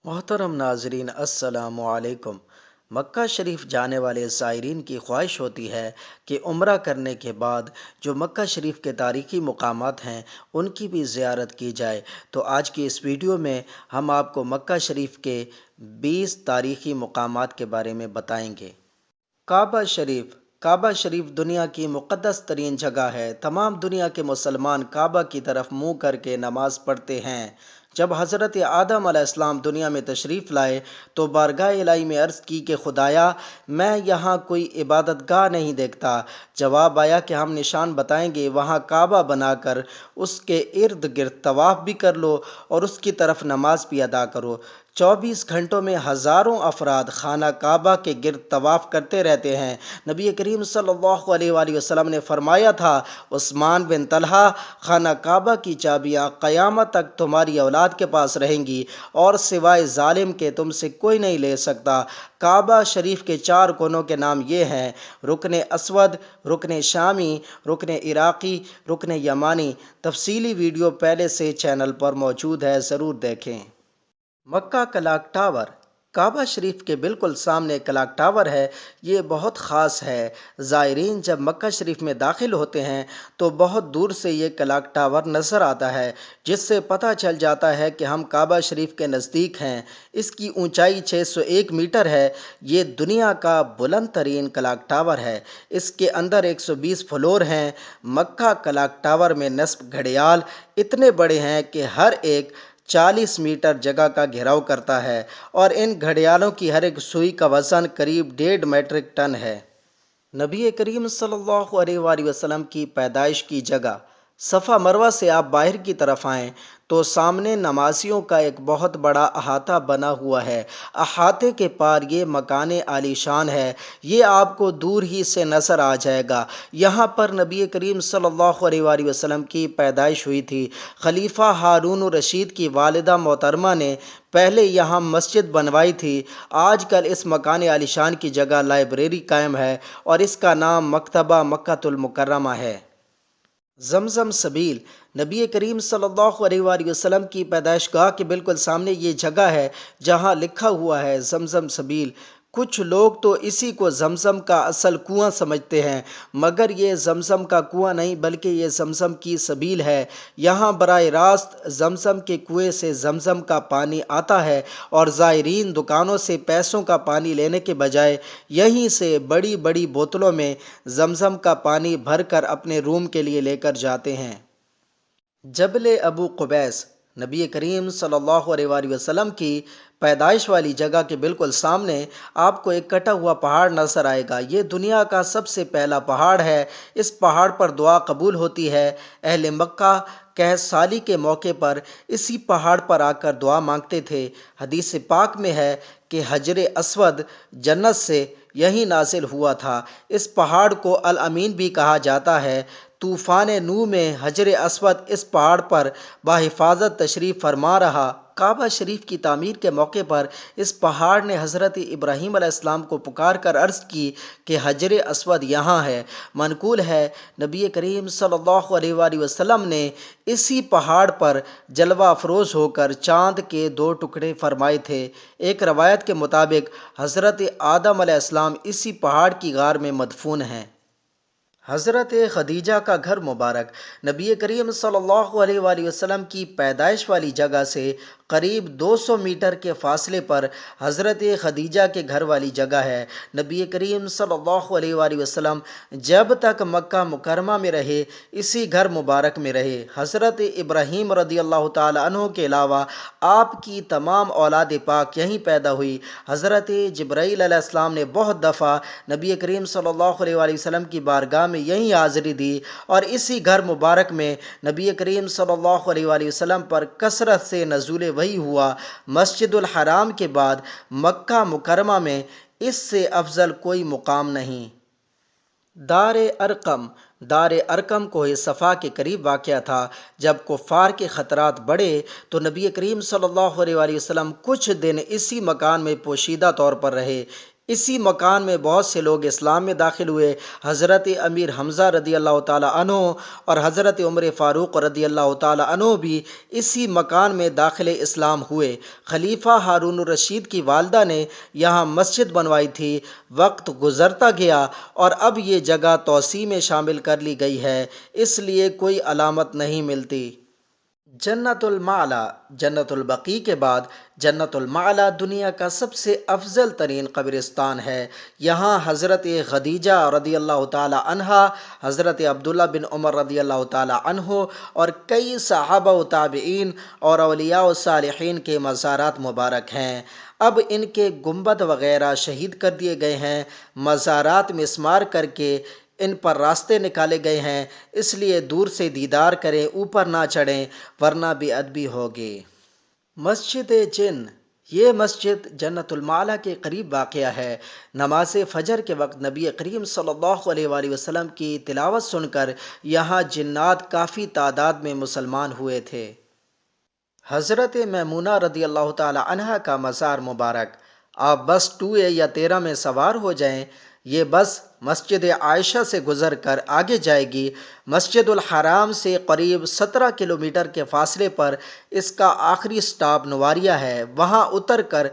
محترم ناظرین السلام علیکم۔ مکہ شریف جانے والے زائرین کی خواہش ہوتی ہے کہ عمرہ کرنے کے بعد جو مکہ شریف کے تاریخی مقامات ہیں ان کی بھی زیارت کی جائے۔ تو آج کی اس ویڈیو میں ہم آپ کو مکہ شریف کے 20 تاریخی مقامات کے بارے میں بتائیں گے۔ کعبہ شریف دنیا کی مقدس ترین جگہ ہے۔ تمام دنیا کے مسلمان کعبہ کی طرف منہ کر کے نماز پڑھتے ہیں۔ جب حضرت آدم علیہ السلام دنیا میں تشریف لائے تو بارگاہ الہی میں عرض کی کہ خدایا، میں یہاں کوئی عبادت گاہ نہیں دیکھتا۔ جواب آیا کہ ہم نشان بتائیں گے، وہاں کعبہ بنا کر اس کے ارد گرد طواف بھی کر لو اور اس کی طرف نماز بھی ادا کرو۔ 24 گھنٹوں میں ہزاروں افراد خانہ کعبہ کے گرد طواف کرتے رہتے ہیں۔ نبی کریم صلی اللہ علیہ وآلہ وسلم نے فرمایا تھا، عثمان بن طلحہ، خانہ کعبہ کی چابیاں قیامت تک تمہاری اولاد کے پاس رہیں گی اور سوائے ظالم کے تم سے کوئی نہیں لے سکتا۔ کعبہ شریف کے 4 کونوں کے نام یہ ہیں: رکن اسود، رکن شامی، رکن عراقی، رکن یمانی۔ تفصیلی ویڈیو پہلے سے چینل پر موجود ہے، ضرور دیکھیں۔ مکہ کلاک ٹاور، کعبہ شریف کے بالکل سامنے کلاک ٹاور ہے۔ یہ بہت خاص ہے۔ زائرین جب مکہ شریف میں داخل ہوتے ہیں تو بہت دور سے یہ کلاک ٹاور نظر آتا ہے، جس سے پتہ چل جاتا ہے کہ ہم کعبہ شریف کے نزدیک ہیں۔ اس کی اونچائی 601 میٹر ہے۔ یہ دنیا کا بلند ترین کلاک ٹاور ہے۔ اس کے اندر 120 فلور ہیں۔ مکہ کلاک ٹاور میں نصب گھڑیال اتنے بڑے ہیں کہ ہر ایک 40 میٹر جگہ کا گھیراؤ کرتا ہے اور ان گھڑیالوں کی ہر ایک سوئی کا وزن قریب 1.5 میٹرک ٹن ہے۔ نبی کریم صلی اللہ علیہ وآلہ وسلم کی پیدائش کی جگہ، صفا مروہ سے آپ باہر کی طرف آئیں تو سامنے نمازیوں کا ایک بہت بڑا احاطہ بنا ہوا ہے۔ احاطے کے پار یہ مکان عالی شان ہے۔ یہ آپ کو دور ہی سے نظر آ جائے گا۔ یہاں پر نبی کریم صلی اللہ علیہ وآلہ وسلم کی پیدائش ہوئی تھی۔ خلیفہ ہارون الرشید کی والدہ محترمہ نے پہلے یہاں مسجد بنوائی تھی۔ آج کل اس مکان عالی شان کی جگہ لائبریری قائم ہے اور اس کا نام مکتبہ مکہ المکرمہ ہے۔ زمزم سبیل، نبی کریم صلی اللہ علیہ وآلہ وسلم کی پیدائش گاہ کے بالکل سامنے یہ جگہ ہے جہاں لکھا ہوا ہے زمزم سبیل۔ کچھ لوگ تو اسی کو زمزم کا اصل کنواں سمجھتے ہیں، مگر یہ زمزم کا کنواں نہیں بلکہ یہ زمزم کی سبیل ہے۔ یہاں براہ راست زمزم کے کنویں سے زمزم کا پانی آتا ہے اور زائرین دکانوں سے پیسوں کا پانی لینے کے بجائے یہیں سے بڑی بڑی بوتلوں میں زمزم کا پانی بھر کر اپنے روم کے لیے لے کر جاتے ہیں۔ جبل ابو قبیس، نبی کریم صلی اللہ علیہ وآلہ وسلم کی پیدائش والی جگہ کے بالکل سامنے آپ کو ایک کٹا ہوا پہاڑ نظر آئے گا۔ یہ دنیا کا سب سے پہلا پہاڑ ہے۔ اس پہاڑ پر دعا قبول ہوتی ہے۔ اہل مکہ قحط سالی کے موقع پر اسی پہاڑ پر آ کر دعا مانگتے تھے۔ حدیث پاک میں ہے کہ حجر اسود جنت سے یہیں نازل ہوا تھا۔ اس پہاڑ کو الامین بھی کہا جاتا ہے۔ طوفان نوح میں حجر اسود اس پہاڑ پر بحفاظت تشریف فرما رہا۔ کعبہ شریف کی تعمیر کے موقع پر اس پہاڑ نے حضرت ابراہیم علیہ السلام کو پکار کر عرض کی کہ حجر اسود یہاں ہے۔ منقول ہے نبی کریم صلی اللہ علیہ وآلہ وسلم نے اسی پہاڑ پر جلوہ افروز ہو کر چاند کے 2 ٹکڑے فرمائے تھے۔ ایک روایت کے مطابق حضرت آدم علیہ السلام اسی پہاڑ کی غار میں مدفون ہیں۔ حضرت خدیجہ کا گھر مبارک، نبی کریم صلی اللہ علیہ وآلہ وسلم کی پیدائش والی جگہ سے قریب 200 میٹر کے فاصلے پر حضرت خدیجہ کے گھر والی جگہ ہے۔ نبی کریم صلی اللہ علیہ وآلہ وسلم جب تک مکہ مکرمہ میں رہے اسی گھر مبارک میں رہے۔ حضرت ابراہیم رضی اللہ تعالیٰ عنہ کے علاوہ آپ کی تمام اولاد پاک یہیں پیدا ہوئی۔ حضرت جبرائیل علیہ السلام نے بہت دفعہ نبی کریم صلی اللہ علیہ وآلہ وسلم کی بارگاہ میں یہیں حاضری دی اور اسی گھر مبارک میں نبی کریم صلی اللہ علیہ وآلہ وسلم پر کثرت سے نزول وحی ہوا۔ مسجد الحرام کے بعد مکہ مکرمہ میں اس سے افضل کوئی مقام نہیں۔ دار ارقم کوہ صفا کے قریب واقع تھا۔ جب کفار کے خطرات بڑھے تو نبی کریم صلی اللہ علیہ وآلہ وسلم کچھ دن اسی مکان میں پوشیدہ طور پر رہے۔ اسی مکان میں بہت سے لوگ اسلام میں داخل ہوئے۔ حضرت امیر حمزہ رضی اللہ تعالیٰ عنہ اور حضرت عمر فاروق رضی اللہ تعالیٰ عنہ بھی اسی مکان میں داخل اسلام ہوئے۔ خلیفہ ہارون الرشید کی والدہ نے یہاں مسجد بنوائی تھی۔ وقت گزرتا گیا اور اب یہ جگہ توسیع میں شامل کر لی گئی ہے، اس لیے کوئی علامت نہیں ملتی۔ جنت المعلا، جنت البقیع کے بعد جنت المعلا دنیا کا سب سے افضل ترین قبرستان ہے۔ یہاں حضرت خدیجہ رضی اللہ تعالی عنہا، حضرت عبداللہ بن عمر رضی اللہ تعالی عنہ اور کئی صحابہ و تابعین اور اولیاء و صالحین کے مزارات مبارک ہیں۔ اب ان کے گنبد وغیرہ شہید کر دیے گئے ہیں۔ مزارات مسمار کر کے ان پر راستے نکالے گئے ہیں، اس لیے دور سے دیدار کریں، اوپر نہ چڑھیں ورنہ بے ادبی ہوگی۔ مسجد جن، یہ مسجد جنت المعلا کے قریب واقع ہے۔ نماز فجر کے وقت نبی کریم صلی اللہ علیہ وآلہ وسلم کی تلاوت سن کر یہاں جنات کافی تعداد میں مسلمان ہوئے تھے۔ حضرت میمونہ رضی اللہ تعالی عنہا کا مزار مبارک، آپ بس 2A یا 13 میں سوار ہو جائیں، یہ بس مسجد عائشہ سے گزر کر آگے جائے گی۔ مسجد الحرام سے قریب 17 کلومیٹر کے فاصلے پر اس کا آخری سٹاپ نواریہ ہے۔ وہاں اتر کر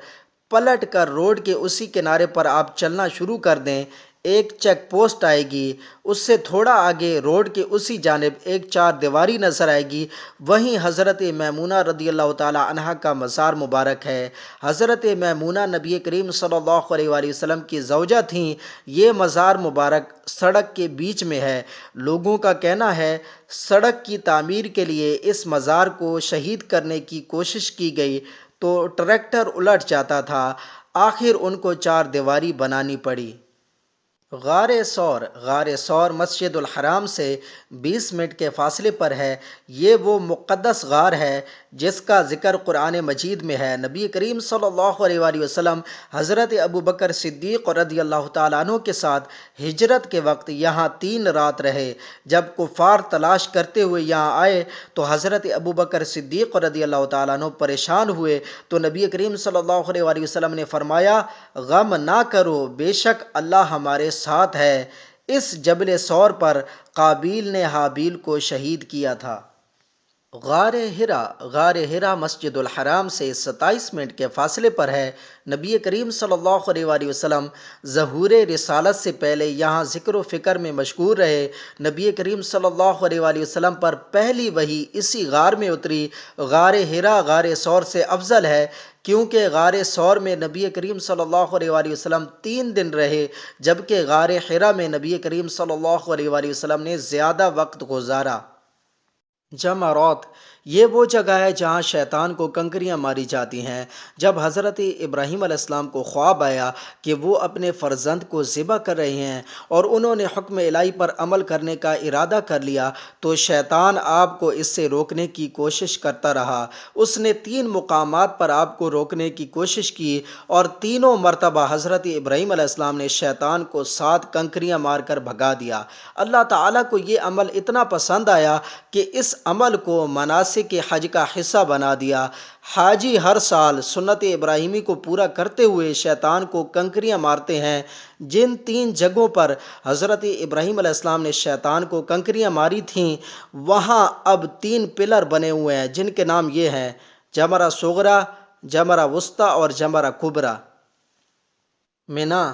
پلٹ کر روڈ کے اسی کنارے پر آپ چلنا شروع کر دیں، ایک چیک پوسٹ آئے گی، اس سے تھوڑا آگے روڈ کے اسی جانب ایک 4 دیواری نظر آئے گی، وہیں حضرت میمونہ رضی اللہ تعالی عنہا کا مزار مبارک ہے۔ حضرت میمونہ نبی کریم صلی اللہ علیہ وآلہ وسلم کی زوجہ تھیں۔ یہ مزار مبارک سڑک کے بیچ میں ہے۔ لوگوں کا کہنا ہے سڑک کی تعمیر کے لیے اس مزار کو شہید کرنے کی کوشش کی گئی تو ٹریکٹر الٹ جاتا تھا، آخر ان کو 4 دیواری بنانی پڑی۔ غار ثور، غار ثور مسجد الحرام سے 20 منٹ کے فاصلے پر ہے۔ یہ وہ مقدس غار ہے جس کا ذکر قرآن مجید میں ہے۔ نبی کریم صلی اللہ علیہ وآلہ وسلم حضرت ابوبکر صدیق رضی اللہ تعالیٰ عنہ کے ساتھ ہجرت کے وقت یہاں 3 رات رہے۔ جب کفار تلاش کرتے ہوئے یہاں آئے تو حضرت ابوبکر صدیق رضی اللہ تعالیٰ عنہ پریشان ہوئے تو نبی کریم صلی اللہ علیہ وآلہ وسلم نے فرمایا، غم نہ کرو، بے شک اللہ ہمارے ساتھ ہے۔ اس جبل ثور پر قابیل نے حابیل کو شہید کیا تھا۔ غار حرا، غار حرا مسجد الحرام سے 27 منٹ کے فاصلے پر ہے۔ نبی کریم صلی اللہ علیہ وآلہ وسلم ظہور رسالت سے پہلے یہاں ذکر و فکر میں مشغول رہے۔ نبی کریم صلی اللہ علیہ وآلہ وسلم پر پہلی وحی اسی غار میں اتری۔ غار حرا غار ثور سے افضل ہے کیونکہ غار ثور میں نبی کریم صلی اللہ علیہ وآلہ وسلم 3 دن رہے، جبکہ غار حرا میں نبی کریم صلی اللہ علیہ وآلہ وسلم نے زیادہ وقت گزارا۔ جمرات، یہ وہ جگہ ہے جہاں شیطان کو کنکریاں ماری جاتی ہیں۔ جب حضرت ابراہیم علیہ السلام کو خواب آیا کہ وہ اپنے فرزند کو ذبح کر رہے ہیں اور انہوں نے حکم الہی پر عمل کرنے کا ارادہ کر لیا تو شیطان آپ کو اس سے روکنے کی کوشش کرتا رہا۔ اس نے 3 مقامات پر آپ کو روکنے کی کوشش کی اور تینوں مرتبہ حضرت ابراہیم علیہ السلام نے شیطان کو 7 کنکریاں مار کر بھگا دیا۔ اللہ تعالیٰ کو یہ عمل اتنا پسند آیا کہ اس عمل کو مناسک کے حج کا حصہ بنا دیا۔ حاجی ہر سال سنت ابراہیمی کو پورا کرتے ہوئے شیطان کو کنکریاں مارتے ہیں۔ جن 3 جگہوں پر حضرت ابراہیم علیہ السلام نے شیطان کو کنکریاں ماری تھیں وہاں اب 3 پلر بنے ہوئے ہیں جن کے نام یہ ہیں: جمرہ صغریٰ، جمرہ وسطیٰ اور جمرہ کبریٰ۔ منا،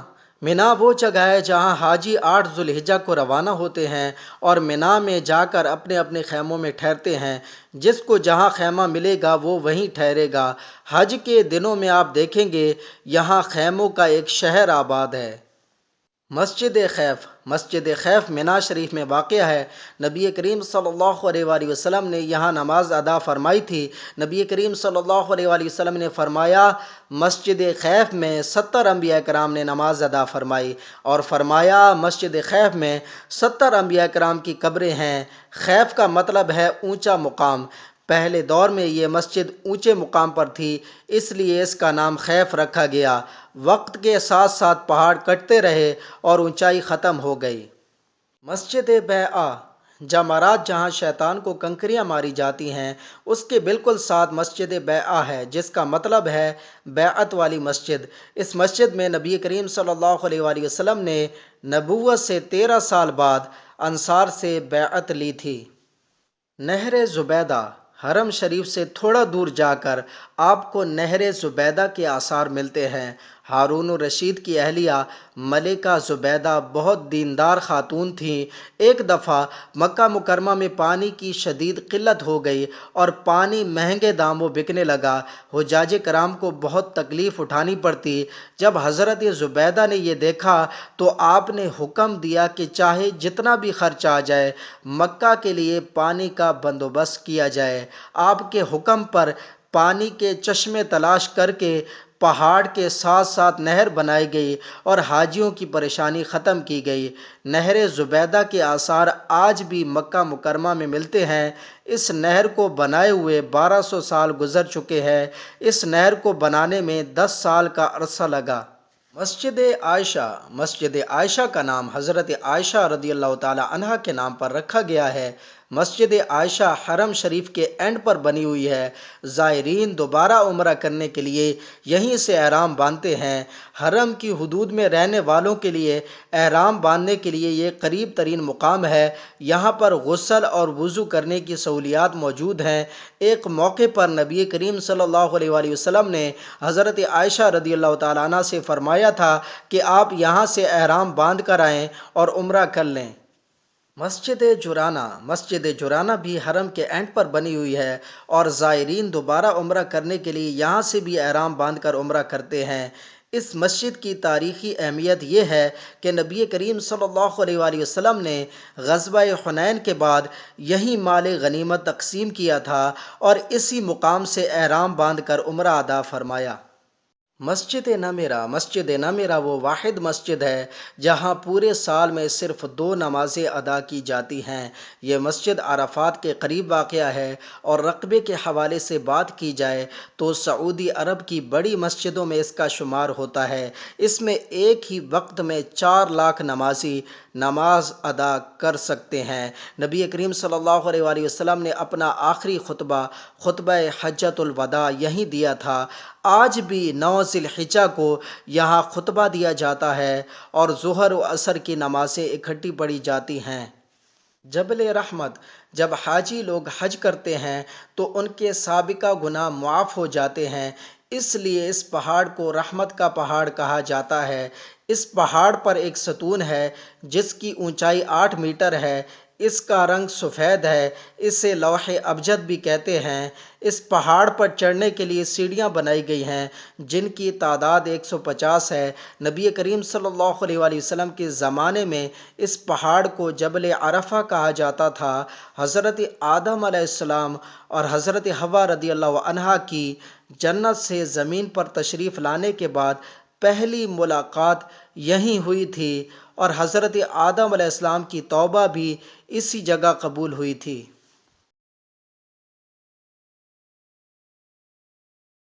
منا وہ جگہ ہے جہاں حاجی 8 ذو الحجہ کو روانہ ہوتے ہیں اور منا میں جا کر اپنے اپنے خیموں میں ٹھہرتے ہیں۔ جس کو جہاں خیمہ ملے گا وہ وہیں ٹھہرے گا۔ حج کے دنوں میں آپ دیکھیں گے یہاں خیموں کا ایک شہر آباد ہے۔ مسجد خیف، مسجد خیف منا شریف میں واقع ہے۔ نبی کریم صلی اللہ علیہ وآلہ وسلم نے یہاں نماز ادا فرمائی تھی۔ نبی کریم صلی اللہ علیہ وآلہ وسلم نے فرمایا مسجد خیف میں 70 انبیاء کرام نے نماز ادا فرمائی، اور فرمایا مسجد خیف میں 70 انبیاء کرام کی قبریں ہیں۔ خیف کا مطلب ہے اونچا مقام۔ پہلے دور میں یہ مسجد اونچے مقام پر تھی، اس لیے اس کا نام خیف رکھا گیا۔ وقت کے ساتھ ساتھ پہاڑ کٹتے رہے اور اونچائی ختم ہو گئی۔ مسجد بیعہ، جمرات جہاں شیطان کو کنکریاں ماری جاتی ہیں اس کے بالکل ساتھ مسجد بیعہ ہے، جس کا مطلب ہے بیعت والی مسجد۔ اس مسجد میں نبی کریم صلی اللہ علیہ وآلہ وسلم نے نبوت سے 13 سال بعد انصار سے بیعت لی تھی۔ نہر زبیدہ، حرم شریف سے تھوڑا دور جا کر آپ کو نہر زبیدہ کے آثار ملتے ہیں۔ ہارون الرشید کی اہلیہ ملکہ زبیدہ بہت دیندار خاتون تھیں۔ ایک دفعہ مکہ مکرمہ میں پانی کی شدید قلت ہو گئی اور پانی مہنگے داموں بکنے لگا۔ حجاج کرام کو بہت تکلیف اٹھانی پڑتی۔ جب حضرت زبیدہ نے یہ دیکھا تو آپ نے حکم دیا کہ چاہے جتنا بھی خرچ آ جائے مکہ کے لیے پانی کا بندوبست کیا جائے۔ آپ کے حکم پر پانی کے چشمے تلاش کر کے پہاڑ کے ساتھ ساتھ نہر بنائی گئی اور حاجیوں کی پریشانی ختم کی گئی۔ نہر زبیدہ کے آثار آج بھی مکہ مکرمہ میں ملتے ہیں۔ اس نہر کو بنائے ہوئے 1200 سال گزر چکے ہیں۔ اس نہر کو بنانے میں 10 سال کا عرصہ لگا۔ مسجد عائشہ کا نام حضرت عائشہ رضی اللہ تعالی عنہا کے نام پر رکھا گیا ہے۔ مسجد عائشہ حرم شریف کے اینڈ پر بنی ہوئی ہے۔ زائرین دوبارہ عمرہ کرنے کے لیے یہیں سے احرام باندھتے ہیں۔ حرم کی حدود میں رہنے والوں کے لیے احرام باندھنے کے لیے یہ قریب ترین مقام ہے۔ یہاں پر غسل اور وضو کرنے کی سہولیات موجود ہیں۔ ایک موقع پر نبی کریم صلی اللہ علیہ وآلہ وسلم نے حضرت عائشہ رضی اللہ تعالیٰ عنہ سے فرمایا تھا کہ آپ یہاں سے احرام باندھ کر آئیں اور عمرہ کر لیں۔ مسجد جرانہ بھی حرم کے اینڈ پر بنی ہوئی ہے اور زائرین دوبارہ عمرہ کرنے کے لیے یہاں سے بھی احرام باندھ کر عمرہ کرتے ہیں۔ اس مسجد کی تاریخی اہمیت یہ ہے کہ نبی کریم صلی اللہ علیہ وآلہ وسلم نے غزوہ حنین کے بعد یہی مال غنیمت تقسیم کیا تھا اور اسی مقام سے احرام باندھ کر عمرہ ادا فرمایا۔ مسجد نمیرہ وہ واحد مسجد ہے جہاں پورے سال میں صرف 2 نمازیں ادا کی جاتی ہیں۔ یہ مسجد عرفات کے قریب واقع ہے اور رقبے کے حوالے سے بات کی جائے تو سعودی عرب کی بڑی مسجدوں میں اس کا شمار ہوتا ہے۔ اس میں ایک ہی وقت میں 4 لاکھ نمازی نماز ادا کر سکتے ہیں۔ نبی کریم صلی اللہ علیہ وآلہ وسلم نے اپنا آخری خطبہ حجۃ الوداع یہیں دیا تھا۔ آج بھی 9 ذی الحجہ کو یہاں خطبہ دیا جاتا ہے اور ظہر و عصر کی نمازیں اکٹھی پڑھی جاتی ہیں۔ جبل رحمت، جب حاجی لوگ حج کرتے ہیں تو ان کے سابقہ گناہ معاف ہو جاتے ہیں، اس لیے اس پہاڑ کو رحمت کا پہاڑ کہا جاتا ہے۔ اس پہاڑ پر ایک ستون ہے جس کی اونچائی 8 میٹر ہے۔ اس کا رنگ سفید ہے۔ اسے لوح ابجد بھی کہتے ہیں۔ اس پہاڑ پر چڑھنے کے لیے سیڑھیاں بنائی گئی ہیں جن کی تعداد 150 ہے۔ نبی کریم صلی اللہ علیہ وآلہ وسلم کے زمانے میں اس پہاڑ کو جبل عرفہ کہا جاتا تھا۔ حضرت آدم علیہ السلام اور حضرت حوا رضی اللہ عنہا کی جنت سے زمین پر تشریف لانے کے بعد پہلی ملاقات یہیں ہوئی تھی اور حضرت آدم علیہ السلام کی توبہ بھی اسی جگہ قبول ہوئی تھی۔